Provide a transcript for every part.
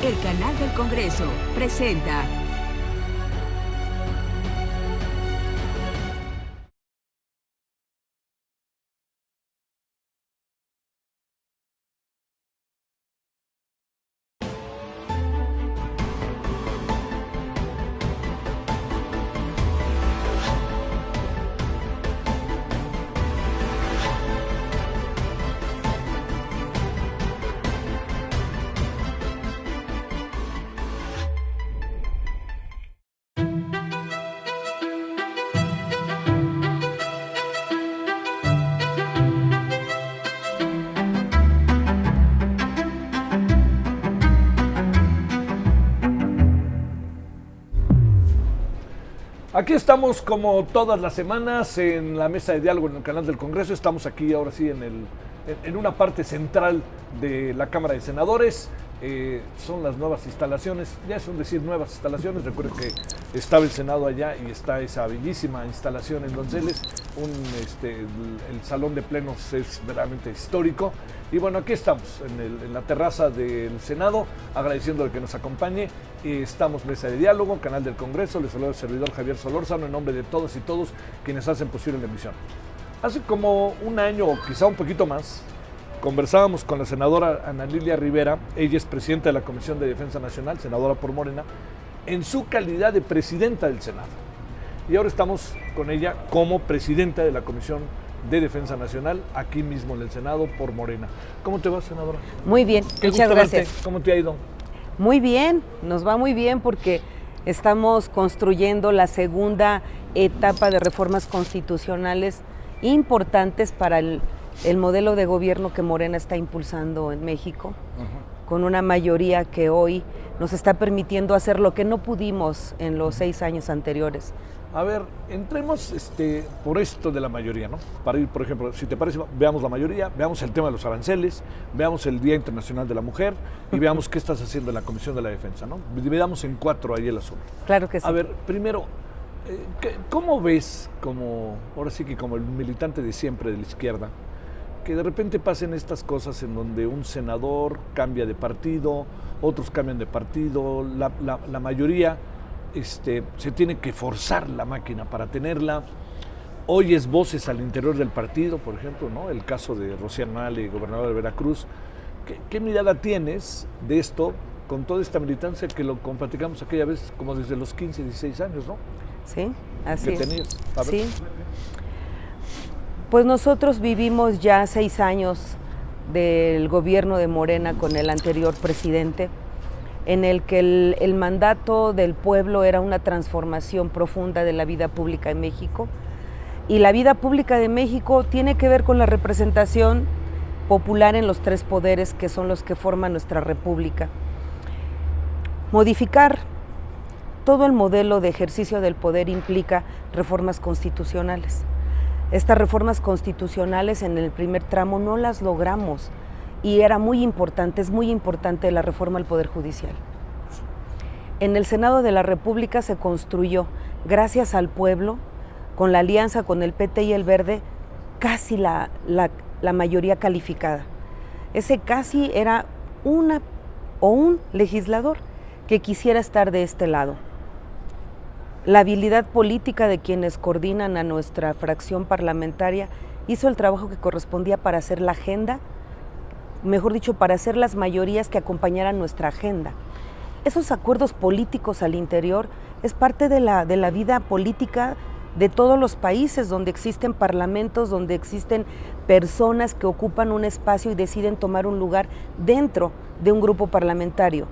El canal del Congreso presenta Aquí estamos como todas las semanas en la mesa de diálogo en el canal del Congreso. Estamos aquí ahora sí en una parte central de la Cámara de Senadores. Son las nuevas instalaciones, ya es un decir nuevas instalaciones. Recuerden que estaba el Senado allá y está esa bellísima instalación en Donceles. El salón de plenos es verdaderamente histórico. Y bueno, aquí estamos en la terraza del Senado, agradeciéndole que nos acompañe. Estamos mesa de diálogo, canal del Congreso. Les saluda el servidor Javier Solórzano en nombre de todas y todos quienes hacen posible la emisión. Hace como un año o quizá un poquito más, conversábamos con la senadora Ana Lilia Rivera. Ella es presidenta de la Comisión de Defensa Nacional, senadora por Morena, en su calidad de presidenta del Senado. Y ahora estamos con ella como presidenta de la Comisión de Defensa Nacional, aquí mismo en el Senado por Morena. ¿Cómo te va, senadora? Muy bien, muchas gracias. ¿Cómo te ha ido? Muy bien, nos va muy bien porque estamos construyendo la segunda etapa de reformas constitucionales importantes para el modelo de gobierno que Morena está impulsando en México, con una mayoría que hoy nos está permitiendo hacer lo que no pudimos en los 6 años anteriores. A ver, entremos por esto de la mayoría, ¿no? Para ir, por ejemplo, si te parece, veamos la mayoría, veamos el tema de los aranceles, veamos el Día Internacional de la Mujer y veamos qué estás haciendo en la Comisión de la Defensa, ¿no? Dividamos en 4 ahí el asunto. Claro que sí. A ver, primero, ¿cómo ves, ahora sí que como el militante de siempre de la izquierda, que de repente pasen estas cosas en donde un senador cambia de partido, otros cambian de partido, la mayoría se tiene que forzar la máquina para tenerla? Oyes voces al interior del partido, por ejemplo, ¿no? El caso de Rocío Nale, gobernador de Veracruz. ¿Qué mirada tienes de esto con toda esta militancia que lo platicamos aquella vez como desde los 15, 16 años, ¿no? Sí, así es. ¿Qué tenías? A ver. Sí. Pues nosotros vivimos ya 6 años del gobierno de Morena con el anterior presidente, en el que el mandato del pueblo era una transformación profunda de la vida pública en México. Y la vida pública de México tiene que ver con la representación popular en los 3 poderes que son los que forman nuestra república. Modificar todo el modelo de ejercicio del poder implica reformas constitucionales. Estas reformas constitucionales en el primer tramo no las logramos. Y era muy importante, es muy importante la reforma al Poder Judicial. En el Senado de la República se construyó, gracias al pueblo, con la alianza con el PT y el Verde, casi la mayoría calificada. Ese casi era un legislador que quisiera estar de este lado. La habilidad política de quienes coordinan a nuestra fracción parlamentaria hizo el trabajo que correspondía para hacer la agenda, mejor dicho, para hacer las mayorías que acompañaran nuestra agenda. Esos acuerdos políticos al interior es parte de la vida política de todos los países donde existen parlamentos, donde existen personas que ocupan un espacio y deciden tomar un lugar dentro de un grupo parlamentario,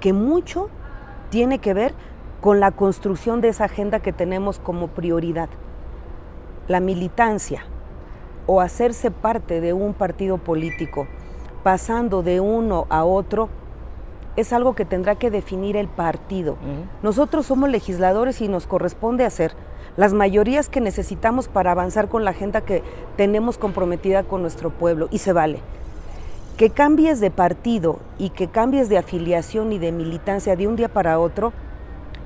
que mucho tiene que ver con la construcción de esa agenda que tenemos como prioridad. La militancia o hacerse parte de un partido político, pasando de uno a otro, es algo que tendrá que definir el partido. Nosotros somos legisladores y nos corresponde hacer las mayorías que necesitamos para avanzar con la agenda que tenemos comprometida con nuestro pueblo, y se vale. Que cambies de partido y que cambies de afiliación y de militancia de un día para otro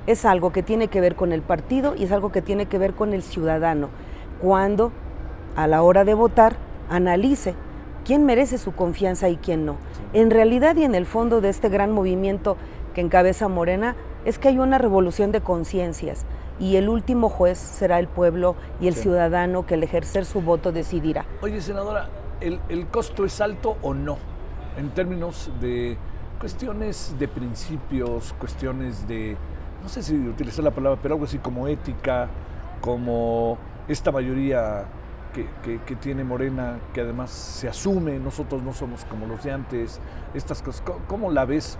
es algo que tiene que ver con el partido y es algo que tiene que ver con el ciudadano, cuando a la hora de votar analice quién merece su confianza y quién no. En realidad y en el fondo de este gran movimiento que encabeza Morena es que hay una revolución de conciencias y el último juez será el pueblo y el ciudadano que al ejercer su voto decidirá. Oye, senadora, ¿el costo es alto o no? En términos de cuestiones de principios, cuestiones de, no sé si utilizar la palabra, pero algo así como ética, como esta mayoría que tiene Morena, que además se asume, nosotros no somos como los de antes, estas cosas, ¿cómo la ves?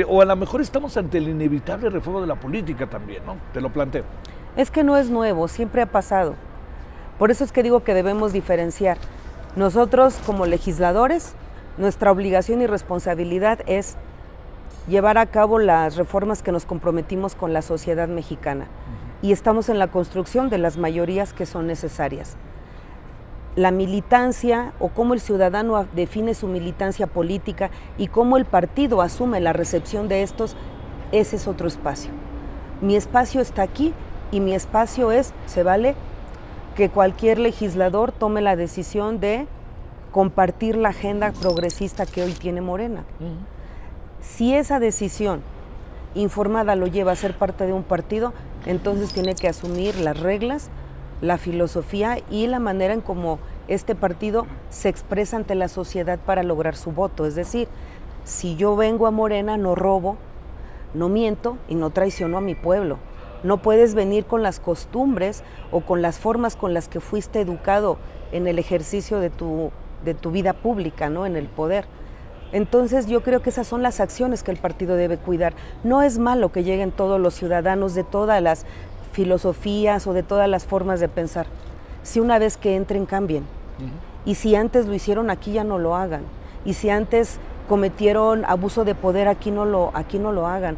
O a lo mejor estamos ante la inevitable reforma de la política también, ¿no? Te lo planteo. Es que no es nuevo, siempre ha pasado. Por eso es que digo que debemos diferenciar. Nosotros como legisladores, nuestra obligación y responsabilidad es llevar a cabo las reformas que nos comprometimos con la sociedad mexicana. Y estamos en la construcción de las mayorías que son necesarias. La militancia o cómo el ciudadano define su militancia política y cómo el partido asume la recepción de estos, ese es otro espacio. Mi espacio está aquí y mi espacio es, se vale que cualquier legislador tome la decisión de compartir la agenda progresista que hoy tiene Morena. Si esa decisión informada lo lleva a ser parte de un partido, entonces tiene que asumir las reglas, la filosofía y la manera en cómo este partido se expresa ante la sociedad para lograr su voto. Es decir, si yo vengo a Morena, no robo, no miento y no traiciono a mi pueblo. No puedes venir con las costumbres o con las formas con las que fuiste educado en el ejercicio de tu vida pública, ¿no? En el poder. Entonces yo creo que esas son las acciones que el partido debe cuidar. No es malo que lleguen todos los ciudadanos de todas las filosofías o de todas las formas de pensar. Si una vez que entren cambien. Y si antes lo hicieron, aquí ya no lo hagan. Y si antes cometieron abuso de poder, aquí no lo hagan.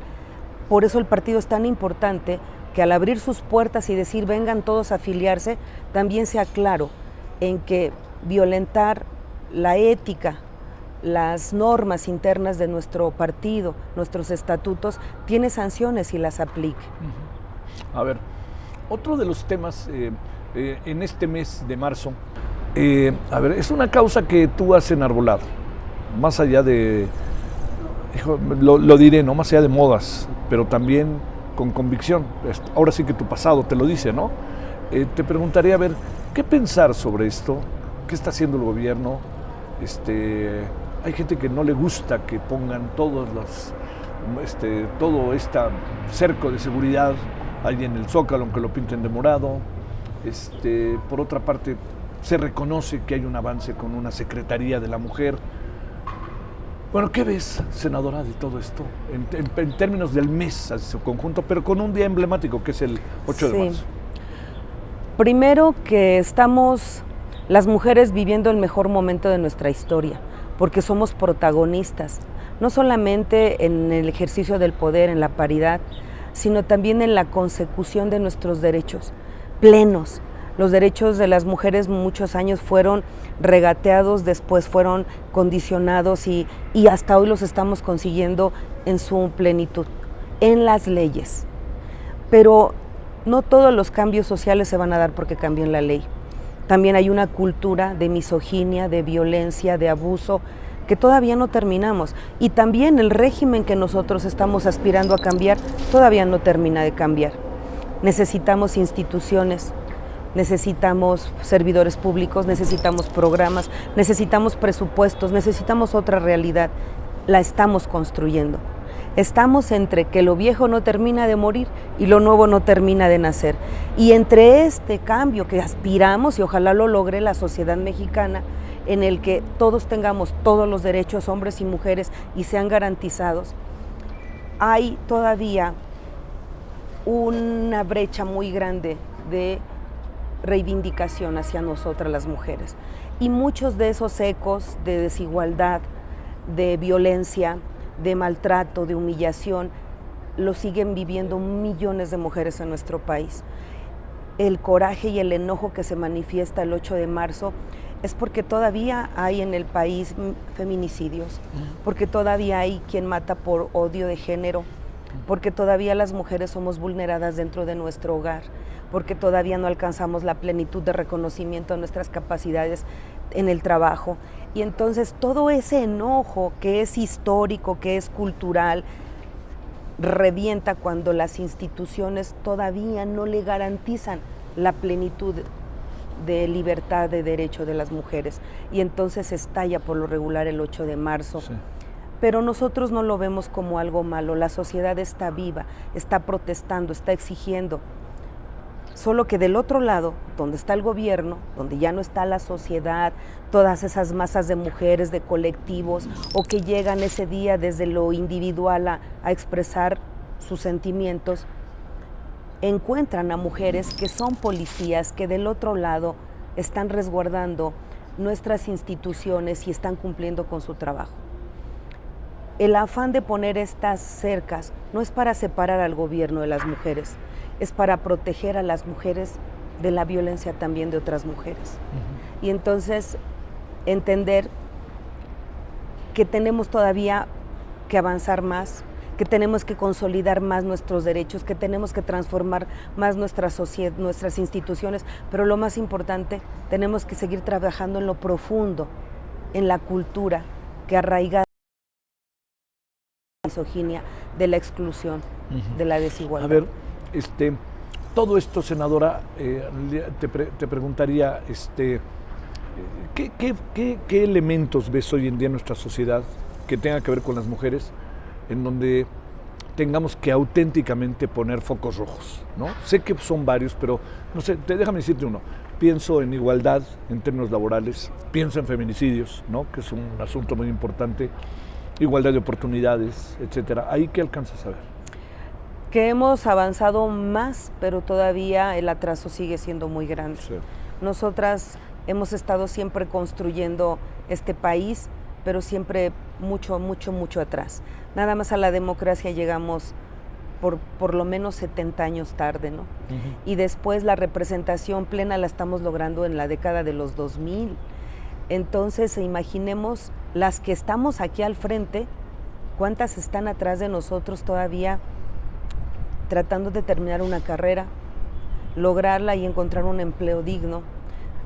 Por eso el partido es tan importante que al abrir sus puertas y decir vengan todos a afiliarse, también sea claro en que violentar la ética, las normas internas de nuestro partido, nuestros estatutos, tiene sanciones y las aplique. A ver, otro de los temas en este mes de marzo, es una causa que tú has enarbolado, más allá de, lo diré, no más allá de modas, pero también con convicción. Ahora sí que tu pasado te lo dice, ¿no? Te preguntaría, a ver, ¿qué pensar sobre esto? ¿Qué está haciendo el gobierno? Hay gente que no le gusta que pongan todo este cerco de seguridad ahí en el Zócalo, aunque lo pinten de morado. Por otra parte, se reconoce que hay un avance con una Secretaría de la Mujer. Bueno, ¿qué ves, senadora, de todo esto? En términos del mes, así su conjunto, pero con un día emblemático que es el 8 de marzo. Primero que estamos las mujeres viviendo el mejor momento de nuestra historia, porque somos protagonistas, no solamente en el ejercicio del poder, en la paridad, sino también en la consecución de nuestros derechos plenos. Los derechos de las mujeres muchos años fueron regateados, después fueron condicionados y hasta hoy los estamos consiguiendo en su plenitud, en las leyes. Pero no todos los cambios sociales se van a dar porque cambien la ley. También hay una cultura de misoginia, de violencia, de abuso, que todavía no terminamos. Y también el régimen que nosotros estamos aspirando a cambiar todavía no termina de cambiar. Necesitamos instituciones, necesitamos servidores públicos, necesitamos programas, necesitamos presupuestos, necesitamos otra realidad. La estamos construyendo. Estamos entre que lo viejo no termina de morir y lo nuevo no termina de nacer. Y entre este cambio que aspiramos, y ojalá lo logre la sociedad mexicana, en el que todos tengamos todos los derechos, hombres y mujeres, y sean garantizados, hay todavía una brecha muy grande de reivindicación hacia nosotras las mujeres. Y muchos de esos ecos de desigualdad, de violencia, de maltrato, de humillación, lo siguen viviendo millones de mujeres en nuestro país. El coraje y el enojo que se manifiesta el 8 de marzo es porque todavía hay en el país feminicidios, porque todavía hay quien mata por odio de género, porque todavía las mujeres somos vulneradas dentro de nuestro hogar, porque todavía no alcanzamos la plenitud de reconocimiento de nuestras capacidades en el trabajo. Y entonces todo ese enojo que es histórico, que es cultural, revienta cuando las instituciones todavía no le garantizan la plenitud de libertad, de derecho de las mujeres. Y entonces estalla por lo regular el 8 de marzo. Sí. Pero nosotros no lo vemos como algo malo. La sociedad está viva, está protestando, está exigiendo. Solo que del otro lado, donde está el gobierno, donde ya no está la sociedad, todas esas masas de mujeres, de colectivos, o que llegan ese día desde lo individual a expresar sus sentimientos, encuentran a mujeres que son policías, que del otro lado están resguardando nuestras instituciones y están cumpliendo con su trabajo. El afán de poner estas cercas no es para separar al gobierno de las mujeres, es para proteger a las mujeres de la violencia también de otras mujeres. Y entonces entender que tenemos todavía que avanzar más, que tenemos que consolidar más nuestros derechos, que tenemos que transformar más nuestra sociedad, nuestras instituciones, pero lo más importante, tenemos que seguir trabajando en lo profundo, en la cultura que arraiga la misoginia, de la exclusión, de la desigualdad. A ver, todo esto, senadora, te preguntaría, ¿qué elementos ves hoy en día en nuestra sociedad que tenga que ver con las mujeres, en donde tengamos que auténticamente poner focos rojos, ¿no? Sé que son varios, pero no sé, déjame decirte uno. Pienso en igualdad en términos laborales, pienso en feminicidios, ¿no? Que es un asunto muy importante, igualdad de oportunidades, etcétera. ¿Ahí qué alcanzas a ver? Que hemos avanzado más, pero todavía el atraso sigue siendo muy grande. Sí. Nosotras hemos estado siempre construyendo este país, pero siempre mucho atrás. Nada más a la democracia llegamos por lo menos 70 años tarde, ¿no? Y después la representación plena la estamos logrando en la década de los 2000. Entonces, imaginemos las que estamos aquí al frente, cuántas están atrás de nosotros todavía tratando de terminar una carrera, lograrla y encontrar un empleo digno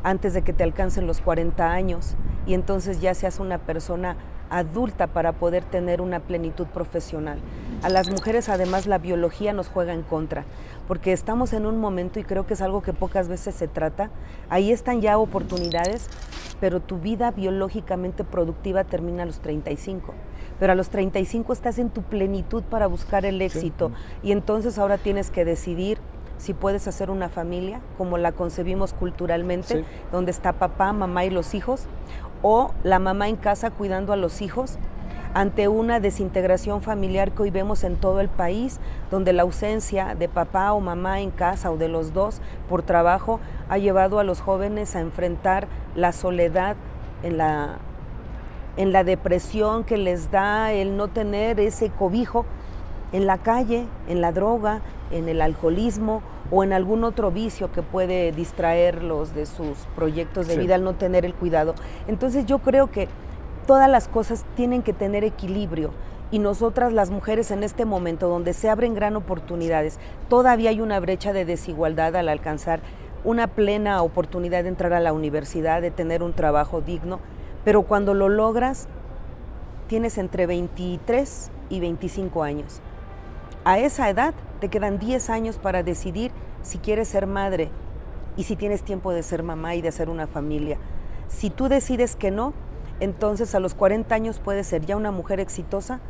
antes de que te alcancen los 40 años y entonces ya seas una persona adulta para poder tener una plenitud profesional. A las mujeres además la biología nos juega en contra, porque estamos en un momento, y creo que es algo que pocas veces se trata, ahí están ya oportunidades, pero tu vida biológicamente productiva termina a los 35. Pero a los 35 estás en tu plenitud para buscar el éxito, sí. Y entonces ahora tienes que decidir si puedes hacer una familia como la concebimos culturalmente, sí. Donde está papá, mamá y los hijos, o la mamá en casa cuidando a los hijos, ante una desintegración familiar que hoy vemos en todo el país, donde la ausencia de papá o mamá en casa o de los dos por trabajo ha llevado a los jóvenes a enfrentar la soledad en la depresión que les da el no tener ese cobijo en la calle, en la droga, en el alcoholismo o en algún otro vicio que puede distraerlos de sus proyectos de vida al no tener el cuidado. Entonces yo creo que todas las cosas tienen que tener equilibrio y nosotras las mujeres en este momento donde se abren gran oportunidades, todavía hay una brecha de desigualdad al alcanzar una plena oportunidad de entrar a la universidad, de tener un trabajo digno, pero cuando lo logras tienes entre 23 y 25 años. A esa edad te quedan 10 años para decidir si quieres ser madre y si tienes tiempo de ser mamá y de hacer una familia. Si tú decides que no, entonces a los 40 años puedes ser ya una mujer exitosa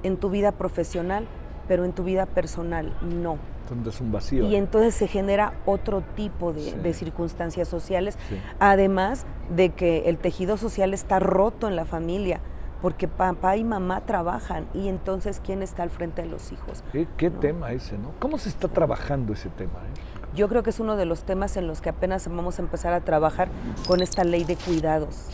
en tu vida profesional, pero en tu vida personal no. Entonces es un vacío. Y entonces se genera otro tipo de circunstancias sociales, además de que el tejido social está roto en la familia, porque papá y mamá trabajan y entonces ¿quién está al frente de los hijos? ¿Qué tema ese, no? ¿Cómo se está trabajando ese tema? Yo creo que es uno de los temas en los que apenas vamos a empezar a trabajar con esta ley de cuidados,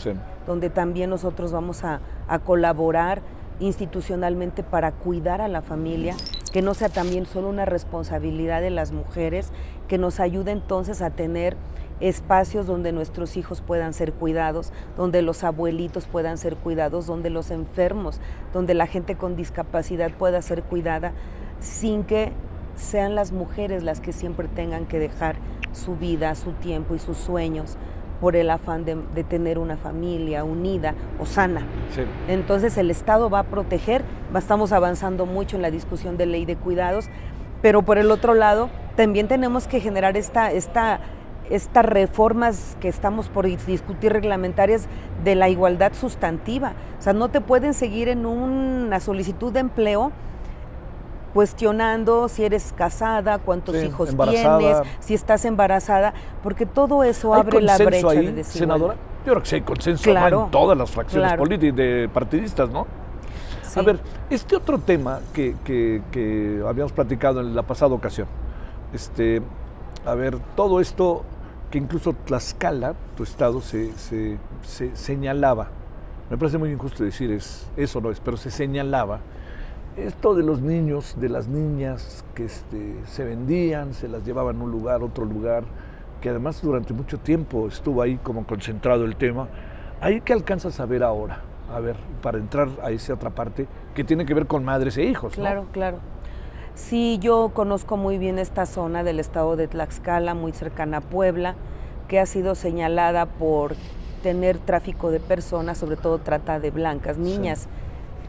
donde también nosotros vamos a colaborar institucionalmente para cuidar a la familia, que no sea también solo una responsabilidad de las mujeres, que nos ayude entonces a tener espacios donde nuestros hijos puedan ser cuidados, donde los abuelitos puedan ser cuidados, donde los enfermos, donde la gente con discapacidad pueda ser cuidada, sin que sean las mujeres las que siempre tengan que dejar su vida, su tiempo y sus sueños por el afán de tener una familia unida o sana. Sí. Entonces el Estado va a proteger, estamos avanzando mucho en la discusión de ley de cuidados, pero por el otro lado también tenemos que generar estas reformas que estamos por discutir reglamentarias de la igualdad sustantiva. O sea, no te pueden seguir en una solicitud de empleo cuestionando si eres casada, cuántos hijos tienes, si estás embarazada, porque todo eso abre la brecha ahí, de desigualdad. senadora? Yo creo que sí hay consenso, claro, ¿no? En todas las fracciones políticas, partidistas, ¿no? Sí. A ver, este otro tema que habíamos platicado en la pasada ocasión, a ver, todo esto que incluso Tlaxcala, tu estado, se señalaba, me parece muy injusto decir eso no es, pero se señalaba esto de los niños, de las niñas que se vendían, se las llevaban a un lugar, otro lugar, que además durante mucho tiempo estuvo ahí como concentrado el tema. ¿Ahí qué alcanzas a ver ahora? A ver, para entrar a esa otra parte que tiene que ver con madres e hijos, ¿no? Claro, claro. Sí, yo conozco muy bien esta zona del estado de Tlaxcala, muy cercana a Puebla, que ha sido señalada por tener tráfico de personas, sobre todo trata de blancas, niñas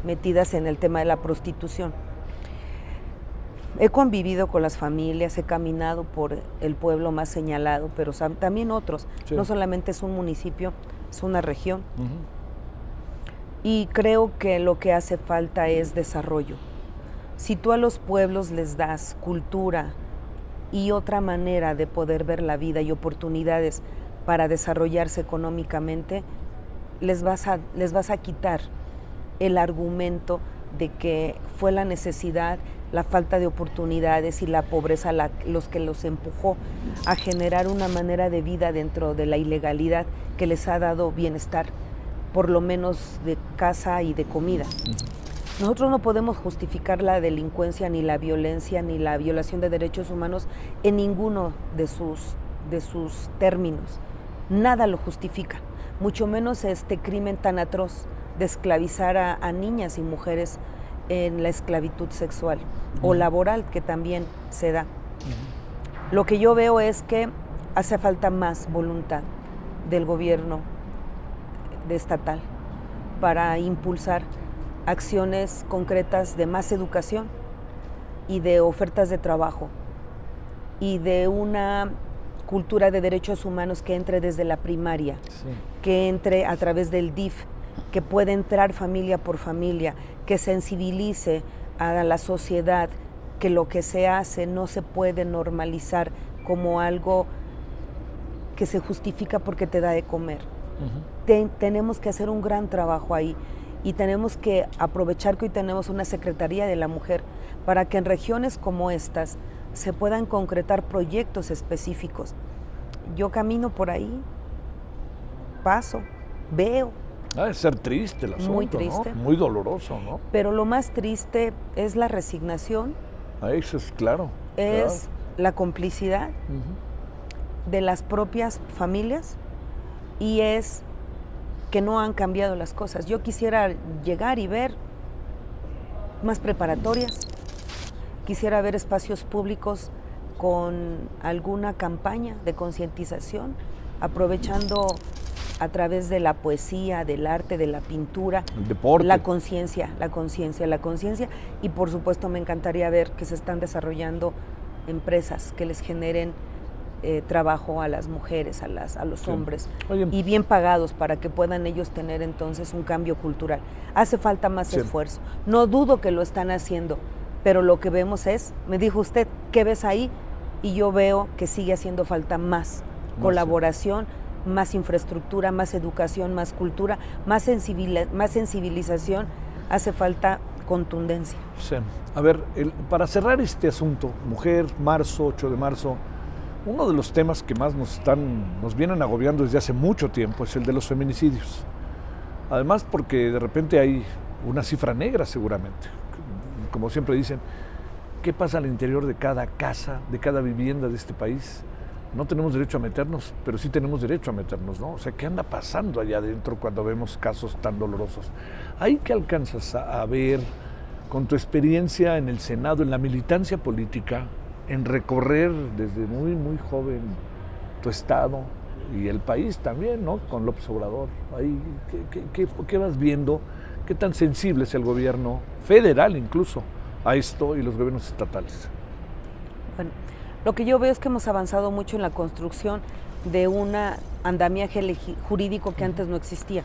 metidas en el tema de la prostitución. He convivido con las familias, he caminado por el pueblo más señalado, pero también otros. Sí. No solamente es un municipio, es una región. Y creo que lo que hace falta es desarrollo. Si tú a los pueblos les das cultura y otra manera de poder ver la vida y oportunidades para desarrollarse económicamente, les vas a quitar el argumento de que fue la necesidad, la falta de oportunidades y la pobreza los que los empujó a generar una manera de vida dentro de la ilegalidad que les ha dado bienestar, por lo menos de casa y de comida. Nosotros no podemos justificar la delincuencia, ni la violencia, ni la violación de derechos humanos en ninguno de sus términos. Nada lo justifica, mucho menos este crimen tan atroz de esclavizar a niñas y mujeres en la esclavitud sexual o laboral, que también se da. Lo que yo veo es que hace falta más voluntad del gobierno estatal para impulsar acciones concretas de más educación y de ofertas de trabajo y de una cultura de derechos humanos que entre desde la primaria, que entre a través del DIF, que pueda entrar familia por familia, que sensibilice a la sociedad que lo que se hace no se puede normalizar como algo que se justifica porque te da de comer. Tenemos que hacer un gran trabajo ahí y tenemos que aprovechar que hoy tenemos una Secretaría de la Mujer para que en regiones como estas se puedan concretar proyectos específicos. Yo camino por ahí, paso, veo. Es ser triste el asunto, muy triste, ¿no? Muy doloroso, ¿no? Pero lo más triste es la resignación. Eso es claro. Es la complicidad de las propias familias y es que no han cambiado las cosas. Yo quisiera llegar y ver más preparatorias, quisiera ver espacios públicos con alguna campaña de concientización, aprovechando a través de la poesía, del arte, de la pintura, el deporte, la conciencia, y por supuesto me encantaría ver que se están desarrollando empresas que les generen trabajo a las mujeres, a los hombres, y bien pagados para que puedan ellos tener entonces un cambio cultural. Hace falta más esfuerzo. No dudo que lo están haciendo, pero lo que vemos es, me dijo usted, ¿qué ves ahí? Y yo veo que sigue haciendo falta más colaboración, más infraestructura, más educación, más cultura, más sensibilización. Hace falta contundencia. Sí. A ver, para cerrar este asunto, mujer, marzo, 8 de marzo, uno de los temas que más nos vienen agobiando desde hace mucho tiempo es el de los feminicidios. Además, porque de repente hay una cifra negra seguramente. Como siempre dicen, ¿qué pasa al interior de cada casa, de cada vivienda de este país? No tenemos derecho a meternos, pero sí tenemos derecho a meternos, ¿no? O sea, ¿qué anda pasando allá adentro cuando vemos casos tan dolorosos? ¿Ahí qué alcanzas a ver con tu experiencia en el Senado, en la militancia política, en recorrer desde muy, muy joven tu estado, y el país también, ¿no? Con López Obrador. Ahí, ¿qué vas viendo? ¿Qué tan sensible es el gobierno federal incluso a esto y los gobiernos estatales? Bueno, lo que yo veo es que hemos avanzado mucho en la construcción de un andamiaje jurídico que antes no existía.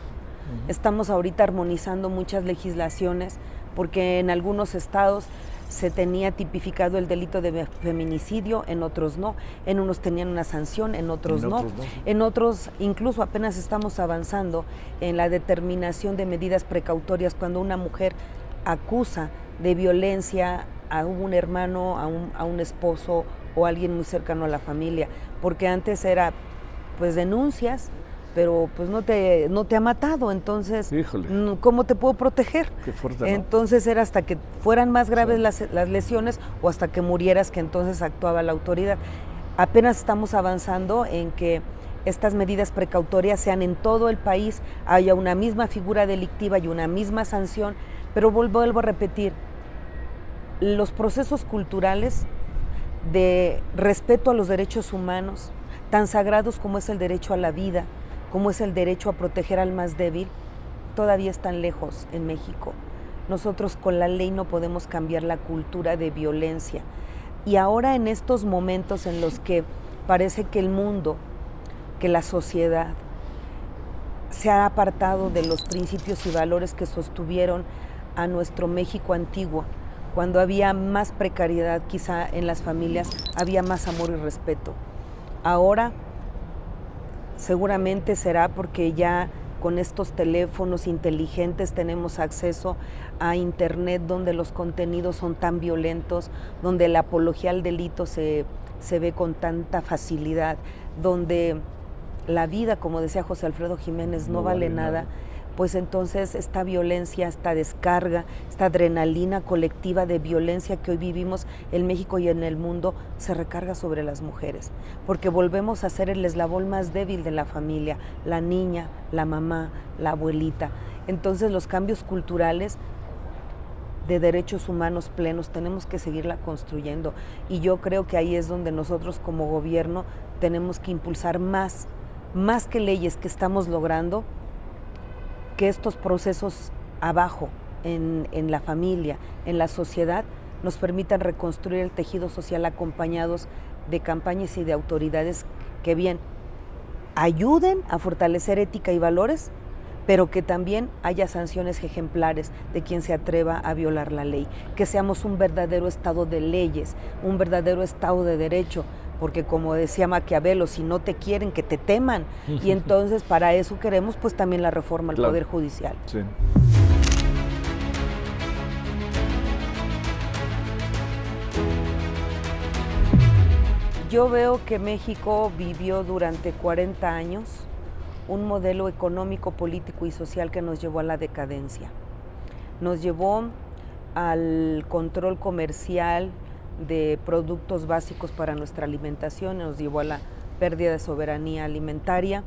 Estamos ahorita armonizando muchas legislaciones porque en algunos estados se tenía tipificado el delito de feminicidio, en otros no, en unos tenían una sanción, en otros no, en otros incluso apenas estamos avanzando en la determinación de medidas precautorias cuando una mujer acusa de violencia a un hermano, a un esposo o a alguien muy cercano a la familia, porque antes era pues denuncias, pero pues no te ha matado, entonces, híjole, ¿cómo te puedo proteger? Qué fuerte, ¿no? Entonces era hasta que fueran más graves las lesiones o hasta que murieras que entonces actuaba la autoridad. Apenas estamos avanzando en que estas medidas precautorias sean en todo el país, haya una misma figura delictiva y una misma sanción, pero vuelvo a repetir, los procesos culturales de respeto a los derechos humanos, tan sagrados como es el derecho a la vida, como es el derecho a proteger al más débil, todavía están lejos en México. Nosotros con la ley no podemos cambiar la cultura de violencia. Y ahora en estos momentos en los que parece que el mundo, que la sociedad se ha apartado de los principios y valores que sostuvieron a nuestro México antiguo, cuando había más precariedad quizá en las familias, había más amor y respeto. Ahora seguramente será porque ya con estos teléfonos inteligentes tenemos acceso a internet donde los contenidos son tan violentos, donde la apología al delito se ve con tanta facilidad, donde la vida, como decía José Alfredo Jiménez, no vale nada. Pues entonces esta violencia, esta descarga, esta adrenalina colectiva de violencia que hoy vivimos en México y en el mundo se recarga sobre las mujeres, porque volvemos a ser el eslabón más débil de la familia, la niña, la mamá, la abuelita. Entonces los cambios culturales de derechos humanos plenos tenemos que seguirla construyendo y yo creo que ahí es donde nosotros como gobierno tenemos que impulsar más que leyes que estamos logrando, que estos procesos abajo, en la familia, en la sociedad, nos permitan reconstruir el tejido social acompañados de campañas y de autoridades que bien ayuden a fortalecer ética y valores, pero que también haya sanciones ejemplares de quien se atreva a violar la ley, que seamos un verdadero Estado de leyes, un verdadero Estado de derecho, porque como decía Maquiavelo, si no te quieren, que te teman, y entonces para eso queremos pues también la reforma al Poder Judicial. Sí. Yo veo que México vivió durante 40 años un modelo económico, político y social que nos llevó a la decadencia. Nos llevó al control comercial de productos básicos para nuestra alimentación, nos llevó a la pérdida de soberanía alimentaria.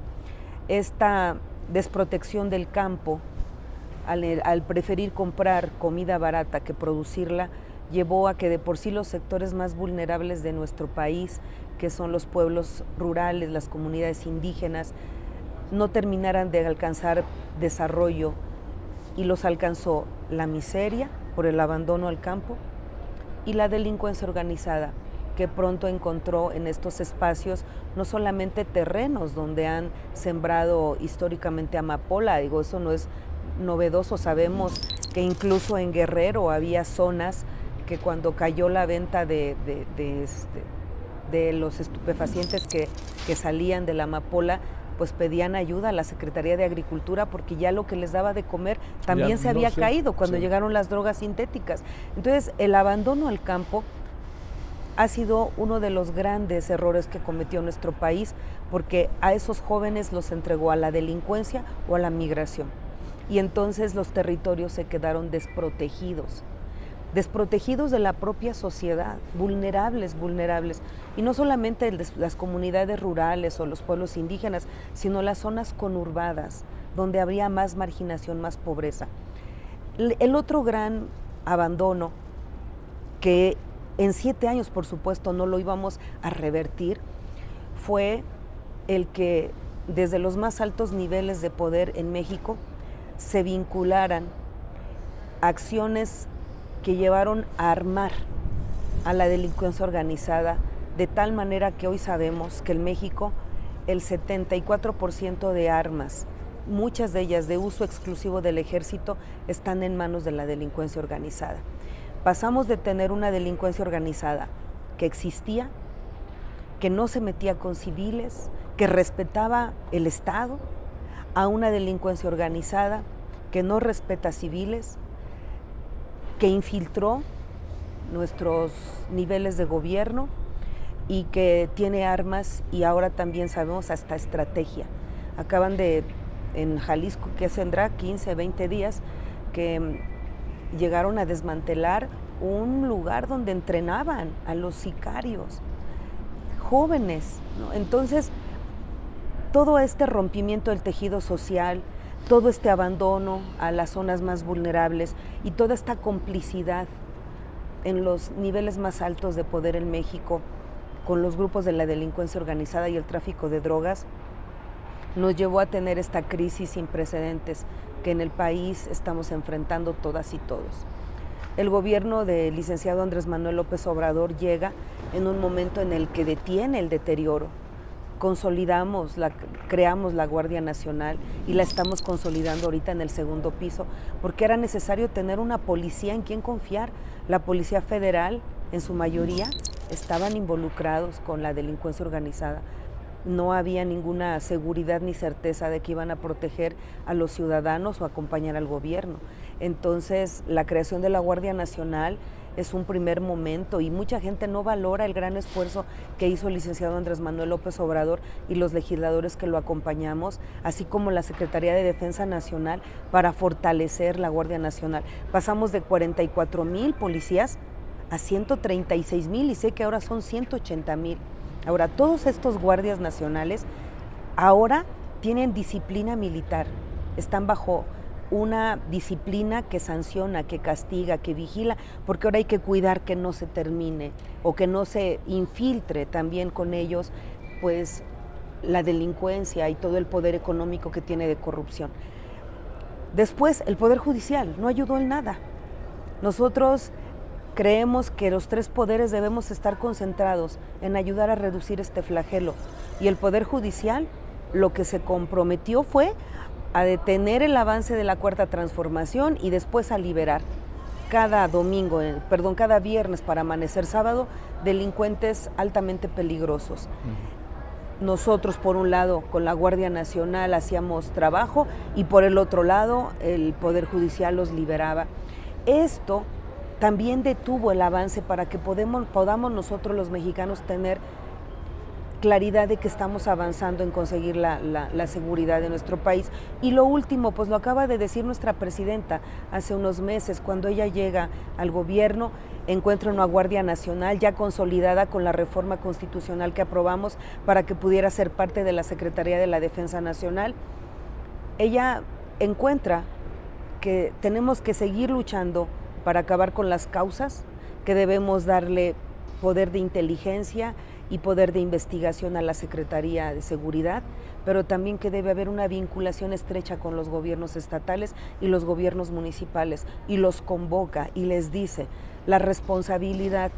Esta desprotección del campo, al preferir comprar comida barata que producirla, llevó a que de por sí los sectores más vulnerables de nuestro país, que son los pueblos rurales, las comunidades indígenas, no terminaran de alcanzar desarrollo y los alcanzó la miseria por el abandono al campo y la delincuencia organizada, que pronto encontró en estos espacios no solamente terrenos donde han sembrado históricamente amapola, digo, eso no es novedoso, sabemos que incluso en Guerrero había zonas que cuando cayó la venta de los estupefacientes que salían de la amapola, pues pedían ayuda a la Secretaría de Agricultura porque ya lo que les daba de comer también se había caído cuando llegaron las drogas sintéticas. Entonces, el abandono al campo ha sido uno de los grandes errores que cometió nuestro país porque a esos jóvenes los entregó a la delincuencia o a la migración. Y entonces los territorios se quedaron desprotegidos de la propia sociedad, vulnerables. Y no solamente las comunidades rurales o los pueblos indígenas, sino las zonas conurbadas, donde habría más marginación, más pobreza. El otro gran abandono, que en 7 años, por supuesto, no lo íbamos a revertir, fue el que desde los más altos niveles de poder en México se vincularan acciones que llevaron a armar a la delincuencia organizada, de tal manera que hoy sabemos que en México el 74% de armas, muchas de ellas de uso exclusivo del ejército, están en manos de la delincuencia organizada. Pasamos de tener una delincuencia organizada que existía, que no se metía con civiles, que respetaba el Estado, a una delincuencia organizada que no respeta civiles, que infiltró nuestros niveles de gobierno y que tiene armas y ahora también sabemos hasta estrategia. Acaban de, en Jalisco, que tendrá 15, 20 días, que llegaron a desmantelar un lugar donde entrenaban a los sicarios, jóvenes, ¿no? Entonces, todo este rompimiento del tejido social, todo este abandono a las zonas más vulnerables y toda esta complicidad en los niveles más altos de poder en México con los grupos de la delincuencia organizada y el tráfico de drogas, nos llevó a tener esta crisis sin precedentes que en el país estamos enfrentando todas y todos. El gobierno del licenciado Andrés Manuel López Obrador llega en un momento en el que detiene el deterioro. Creamos la Guardia Nacional y la estamos consolidando ahorita en el segundo piso, porque era necesario tener una policía en quien confiar. La Policía Federal, en su mayoría, estaban involucrados con la delincuencia organizada. No había ninguna seguridad ni certeza de que iban a proteger a los ciudadanos o acompañar al gobierno. Entonces, la creación de la Guardia Nacional es un primer momento y mucha gente no valora el gran esfuerzo que hizo el licenciado Andrés Manuel López Obrador y los legisladores que lo acompañamos, así como la Secretaría de Defensa Nacional, para fortalecer la Guardia Nacional. Pasamos de 44,000 policías a 136,000 y sé que ahora son 180,000. Ahora, todos estos guardias nacionales ahora tienen disciplina militar, están bajo una disciplina que sanciona, que castiga, que vigila, porque ahora hay que cuidar que no se termine o que no se infiltre también con ellos, pues, la delincuencia y todo el poder económico que tiene de corrupción. Después, el Poder Judicial no ayudó en nada. Nosotros creemos que los tres poderes debemos estar concentrados en ayudar a reducir este flagelo, y el Poder Judicial lo que se comprometió fue a detener el avance de la Cuarta Transformación y después a liberar cada viernes para amanecer sábado, delincuentes altamente peligrosos. Nosotros, por un lado, con la Guardia Nacional hacíamos trabajo y por el otro lado, el Poder Judicial los liberaba. Esto también detuvo el avance para que podamos nosotros los mexicanos tener claridad de que estamos avanzando en conseguir la seguridad de nuestro país. Y lo último, pues lo acaba de decir nuestra presidenta hace unos meses, cuando ella llega al gobierno, encuentra una Guardia Nacional ya consolidada con la reforma constitucional que aprobamos para que pudiera ser parte de la Secretaría de la Defensa Nacional. Ella encuentra que tenemos que seguir luchando para acabar con las causas, que debemos darle poder de inteligencia y poder de investigación a la Secretaría de Seguridad, pero también que debe haber una vinculación estrecha con los gobiernos estatales y los gobiernos municipales, y los convoca y les dice, la responsabilidad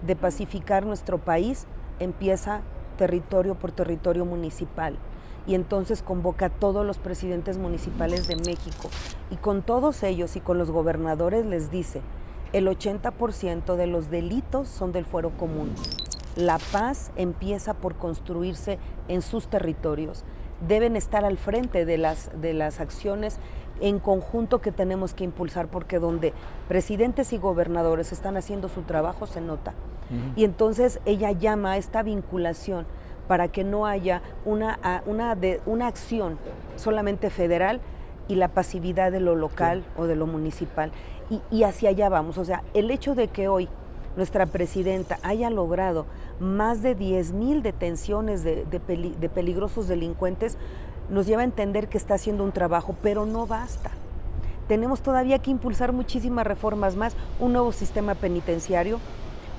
de pacificar nuestro país empieza territorio por territorio municipal, y entonces convoca a todos los presidentes municipales de México, y con todos ellos y con los gobernadores les dice, el 80% de los delitos son del fuero común. La paz empieza por construirse en sus territorios. Deben estar al frente de las acciones en conjunto que tenemos que impulsar, porque donde presidentes y gobernadores están haciendo su trabajo se nota. Y entonces ella llama a esta vinculación para que no haya una acción solamente federal y la pasividad de lo local o de lo municipal. Y hacia allá vamos. O sea, el hecho de que hoy nuestra presidenta haya logrado más de 10,000 detenciones de peligrosos delincuentes nos lleva a entender que está haciendo un trabajo, pero no basta. Tenemos todavía que impulsar muchísimas reformas más, un nuevo sistema penitenciario,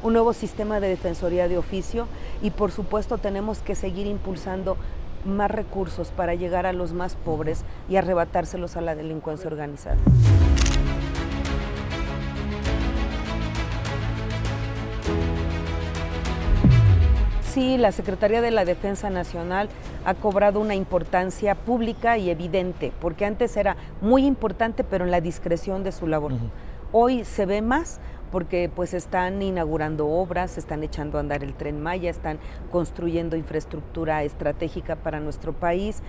un nuevo sistema de defensoría de oficio, y por supuesto tenemos que seguir impulsando más recursos para llegar a los más pobres y arrebatárselos a la delincuencia organizada. Sí, la Secretaría de la Defensa Nacional ha cobrado una importancia pública y evidente, porque antes era muy importante, pero en la discreción de su labor. Hoy se ve más porque pues están inaugurando obras, están echando a andar el Tren Maya, están construyendo infraestructura estratégica para nuestro país,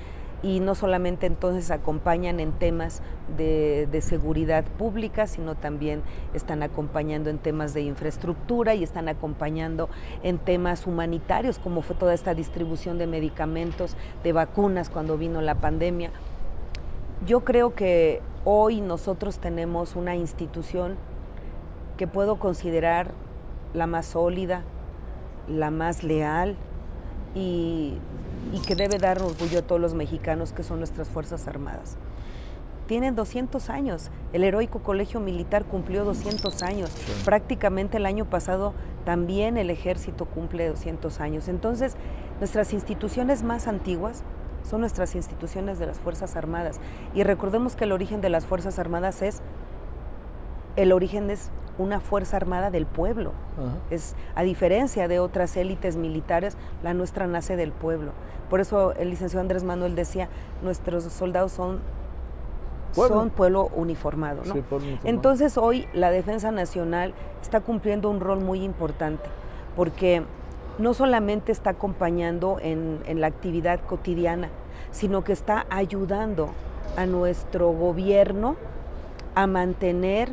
y no solamente entonces acompañan en temas de seguridad pública, sino también están acompañando en temas de infraestructura y están acompañando en temas humanitarios, como fue toda esta distribución de medicamentos, de vacunas cuando vino la pandemia. Yo creo que hoy nosotros tenemos una institución que puedo considerar la más sólida, la más leal y que debe dar orgullo a todos los mexicanos, que son nuestras Fuerzas Armadas. Tienen 200 años, el heroico Colegio Militar cumplió 200 años, prácticamente el año pasado también el Ejército cumple 200 años. Entonces, nuestras instituciones más antiguas son nuestras instituciones de las Fuerzas Armadas. Y recordemos que el origen de las Fuerzas Armadas es una fuerza armada del pueblo. Es, a diferencia de otras élites militares, la nuestra nace del pueblo. Por eso el licenciado Andrés Manuel decía, nuestros soldados son pueblo uniformado, ¿no? Sí, pueblo uniformado. Entonces hoy la Defensa Nacional está cumpliendo un rol muy importante, porque no solamente está acompañando en la actividad cotidiana, sino que está ayudando a nuestro gobierno a mantener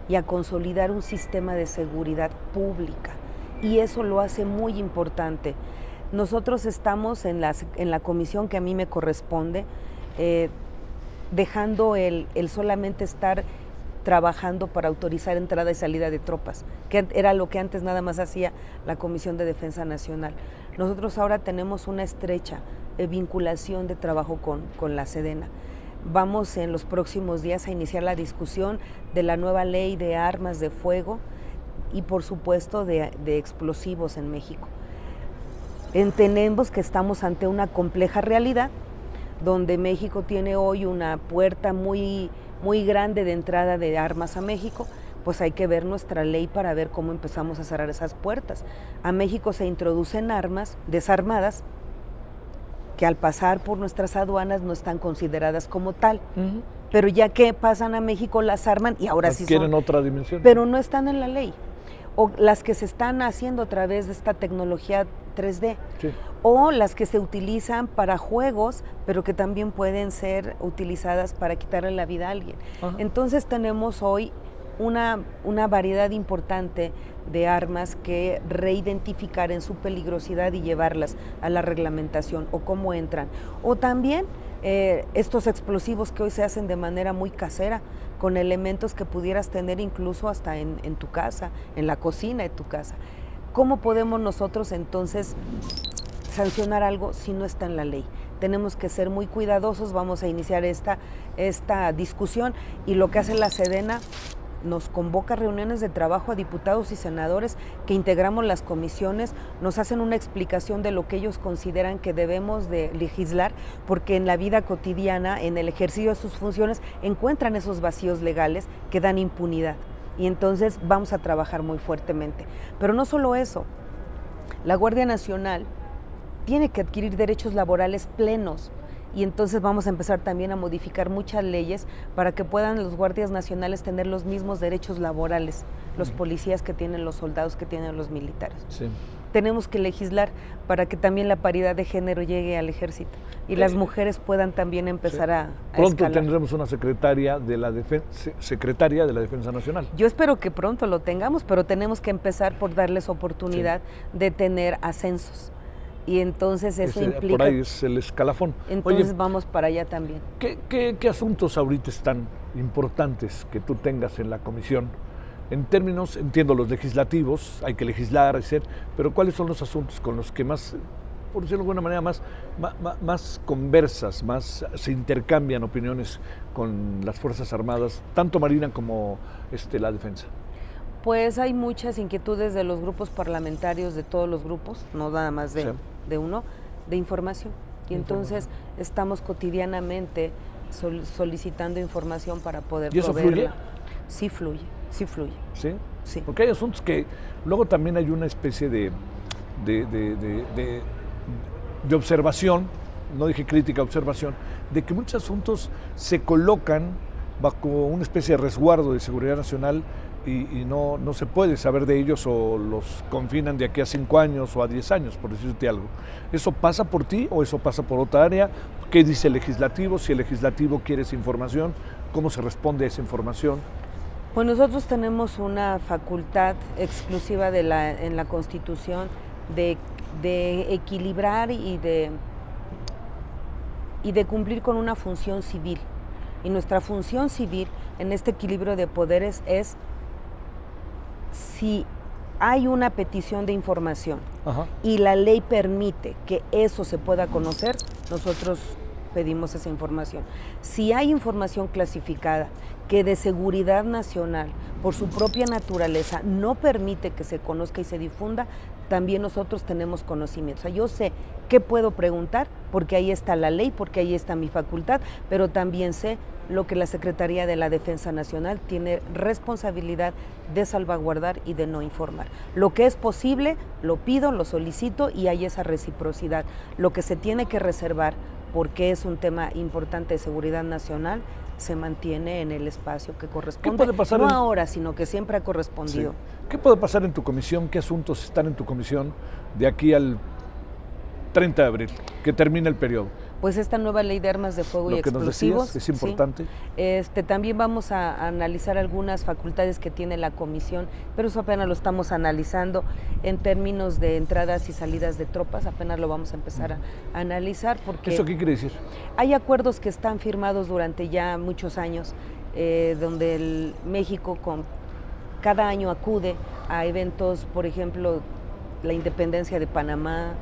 y a consolidar un sistema de seguridad pública, y eso lo hace muy importante. Nosotros estamos en la comisión que a mí me corresponde, dejando el solamente estar trabajando para autorizar entrada y salida de tropas, que era lo que antes nada más hacía la Comisión de Defensa Nacional. Nosotros ahora tenemos una estrecha vinculación de trabajo con la Sedena. Vamos en los próximos días a iniciar la discusión de la nueva ley de armas de fuego y por supuesto de explosivos en México. Entendemos que estamos ante una compleja realidad, donde México tiene hoy una puerta muy, muy grande de entrada de armas a México. Pues hay que ver nuestra ley para ver cómo empezamos a cerrar esas puertas. A México se introducen armas desarmadas que al pasar por nuestras aduanas no están consideradas como tal, pero ya que pasan a México las arman y ahora sí quieren otra dimensión. Pero no están en la ley. O las que se están haciendo a través de esta tecnología 3D, o las que se utilizan para juegos, pero que también pueden ser utilizadas para quitarle la vida a alguien. Entonces tenemos hoy una variedad importante de armas que reidentificar en su peligrosidad y llevarlas a la reglamentación, o cómo entran. O también estos explosivos que hoy se hacen de manera muy casera, con elementos que pudieras tener incluso hasta en tu casa, en la cocina de tu casa. ¿Cómo podemos nosotros entonces sancionar algo si no está en la ley? Tenemos que ser muy cuidadosos. Vamos a iniciar esta discusión, y lo que hace la Sedena, nos convoca a reuniones de trabajo a diputados y senadores que integramos las comisiones, nos hacen una explicación de lo que ellos consideran que debemos de legislar, porque en la vida cotidiana, en el ejercicio de sus funciones, encuentran esos vacíos legales que dan impunidad, y entonces vamos a trabajar muy fuertemente. Pero no solo eso, la Guardia Nacional tiene que adquirir derechos laborales plenos, y entonces vamos a empezar también a modificar muchas leyes para que puedan los guardias nacionales tener los mismos derechos laborales, los policías que tienen los soldados, que tienen los militares. Sí. Tenemos que legislar para que también la paridad de género llegue al ejército y las mujeres puedan también empezar a pronto escalar. Tendremos una secretaria de la Defensa Nacional. Yo espero que pronto lo tengamos, pero tenemos que empezar por darles oportunidad de tener ascensos. Y entonces eso implica... Por ahí es el escalafón. Entonces vamos para allá también. ¿Qué asuntos ahorita están importantes que tú tengas en la comisión? En términos, entiendo, los legislativos, hay que legislar, pero ¿cuáles son los asuntos con los que más, por decirlo de alguna manera, más conversas, más se intercambian opiniones con las Fuerzas Armadas, tanto Marina como la Defensa? Pues hay muchas inquietudes de los grupos parlamentarios, de todos los grupos, no nada más de uno, de información. Y entonces estamos cotidianamente solicitando información para poder ¿Y eso proveerla. fluye? Sí fluye, sí fluye. ¿Sí? Sí. Porque hay asuntos que luego también hay una especie de observación, no dije crítica, observación, de que muchos asuntos se colocan bajo una especie de resguardo de seguridad nacional y no se puede saber de ellos o los confinan de aquí a 5 años o a 10 años, por decirte algo. ¿Eso pasa por ti o eso pasa por otra área? ¿Qué dice el legislativo? Si el legislativo quiere esa información, ¿cómo se responde a esa información? Pues nosotros tenemos una facultad exclusiva en la Constitución de equilibrar y de cumplir con una función civil. Y nuestra función civil en este equilibrio de poderes es si hay una petición de información y la ley permite que eso se pueda conocer, nosotros pedimos esa información. Si hay información clasificada que de seguridad nacional, por su propia naturaleza, no permite que se conozca y se difunda, también nosotros tenemos conocimiento. O sea, yo sé qué puedo preguntar, porque ahí está la ley, porque ahí está mi facultad, pero también sé lo que la Secretaría de la Defensa Nacional tiene responsabilidad de salvaguardar y de no informar. Lo que es posible, lo pido, lo solicito y hay esa reciprocidad. Lo que se tiene que reservar, porque es un tema importante de seguridad nacional, se mantiene en el espacio que corresponde. ¿Qué puede pasar no ahora, sino que siempre ha correspondido. Sí. ¿Qué puede pasar en tu comisión? ¿Qué asuntos están en tu comisión de aquí al 30 de abril, que termine el periodo? Pues esta nueva ley de armas de fuego y explosivos. Decías, es importante. Sí. También vamos a analizar algunas facultades que tiene la comisión, pero eso apenas lo estamos analizando en términos de entradas y salidas de tropas, apenas lo vamos a empezar a analizar. Porque ¿Eso qué quiere decir? Hay acuerdos que están firmados durante ya muchos años, donde México cada año acude a eventos, por ejemplo, la independencia de Panamá,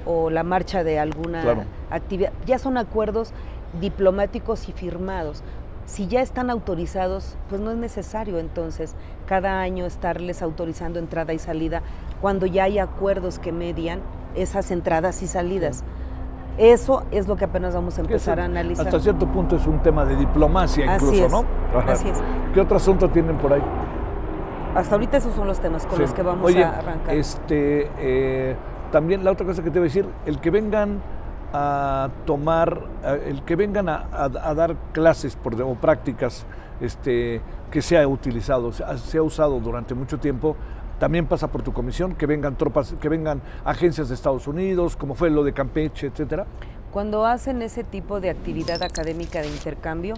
o la marcha de alguna actividad. Ya son acuerdos diplomáticos y firmados. Si ya están autorizados, pues no es necesario entonces cada año estarles autorizando entrada y salida cuando ya hay acuerdos que median esas entradas y salidas. Eso es lo que apenas vamos a empezar a analizar. Hasta cierto punto es un tema de diplomacia incluso, ¿no? Así es. ¿Qué otro asunto tienen por ahí? Hasta ahorita esos son los temas con los que vamos a arrancar. También la otra cosa que te voy a decir, el que vengan a dar clases o prácticas que se ha utilizado, se ha usado durante mucho tiempo, también pasa por tu comisión, que vengan tropas, que vengan agencias de Estados Unidos, como fue lo de Campeche, etcétera. Cuando hacen ese tipo de actividad académica de intercambio,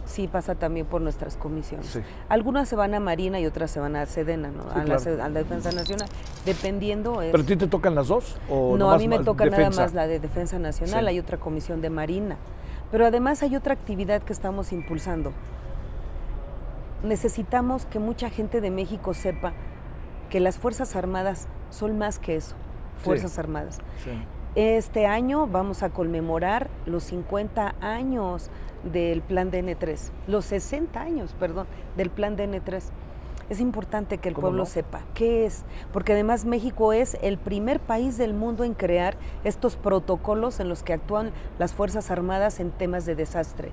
sí pasa también por nuestras comisiones. Sí. Algunas se van a Marina y otras se van a Sedena, ¿no? Sí, a la Defensa Nacional, dependiendo. ¿Pero a ti te tocan las dos? ¿O no, a mí me toca nada más la de Defensa Nacional, hay otra comisión de Marina. Pero además hay otra actividad que estamos impulsando. Necesitamos que mucha gente de México sepa que las Fuerzas Armadas son más que eso, Fuerzas Armadas. Sí. Este año vamos a conmemorar los 50 años del Plan DN3, los 60 años, perdón, del Plan DN3. Es importante que el pueblo sepa qué es, porque además México es el primer país del mundo en crear estos protocolos en los que actúan las Fuerzas Armadas en temas de desastre.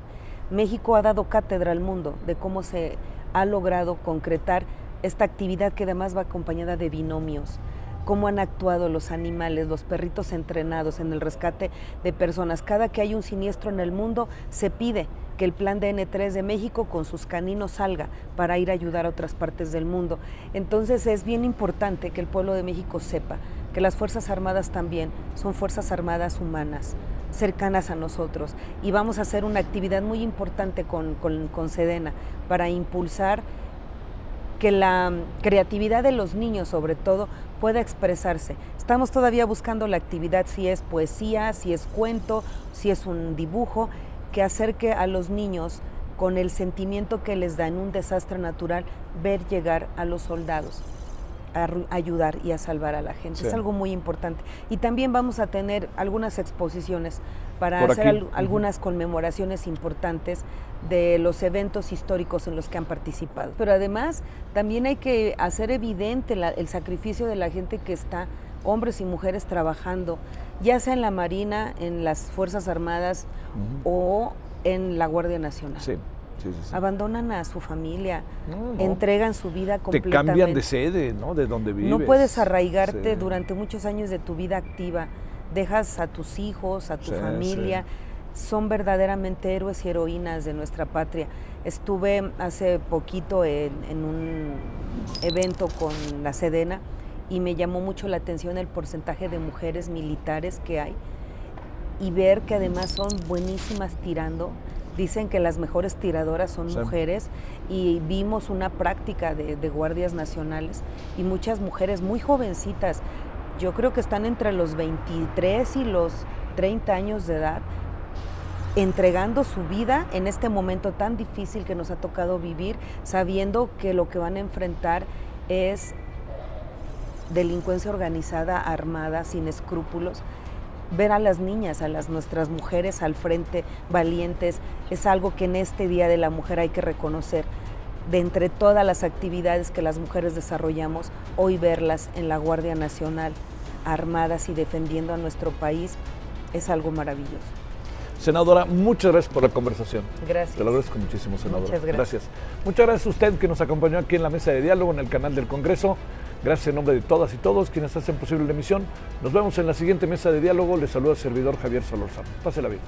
México ha dado cátedra al mundo de cómo se ha logrado concretar esta actividad que además va acompañada de binomios. Cómo han actuado los animales, los perritos entrenados en el rescate de personas. Cada que hay un siniestro en el mundo, se pide que el Plan DN3 de México con sus caninos salga para ir a ayudar a otras partes del mundo. Entonces es bien importante que el pueblo de México sepa que las Fuerzas Armadas también son Fuerzas Armadas humanas, cercanas a nosotros. Y vamos a hacer una actividad muy importante con Sedena para impulsar que la creatividad de los niños, sobre todo, pueda expresarse. Estamos todavía buscando la actividad, si es poesía, si es cuento, si es un dibujo, que acerque a los niños con el sentimiento que les da en un desastre natural ver llegar a los soldados, a ayudar y a salvar a la gente. Sí. Es algo muy importante. Y también vamos a tener algunas exposiciones para hacer algunas conmemoraciones importantes de los eventos históricos en los que han participado. Pero además también hay que hacer evidente el sacrificio de la gente que está, hombres y mujeres trabajando ya sea en la Marina, en las Fuerzas Armadas o en la Guardia Nacional. Sí. Abandonan a su familia, entregan su vida Te completamente. cambian de sede, ¿no? De donde vives. No puedes arraigarte durante muchos años de tu vida activa. Dejas a tus hijos, a tu familia. Son verdaderamente héroes y heroínas de nuestra patria. Estuve hace poquito en un evento con la Sedena y me llamó mucho la atención el porcentaje de mujeres militares que hay y ver que además son buenísimas tirando. Dicen que las mejores tiradoras son mujeres y vimos una práctica de guardias nacionales y muchas mujeres muy jovencitas, yo creo que están entre los 23 y los 30 años de edad, entregando su vida en este momento tan difícil que nos ha tocado vivir, sabiendo que lo que van a enfrentar es delincuencia organizada, armada, sin escrúpulos. Ver a las niñas, nuestras mujeres al frente, valientes, es algo que en este Día de la Mujer hay que reconocer. De entre todas las actividades que las mujeres desarrollamos, hoy verlas en la Guardia Nacional, armadas y defendiendo a nuestro país, es algo maravilloso. Senadora, muchas gracias por la conversación. Gracias. Te lo agradezco muchísimo, senadora. Muchas gracias. Muchas gracias a usted que nos acompañó aquí en la mesa de diálogo en el canal del Congreso. Gracias en nombre de todas y todos quienes hacen posible la emisión. Nos vemos en la siguiente mesa de diálogo. Les saluda el servidor Javier Solórzano. Pásela bien.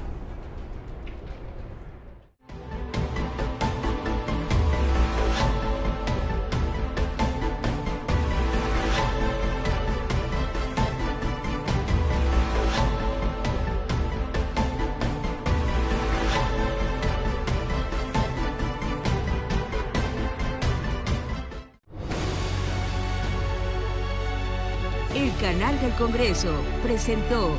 El canal del Congreso presentó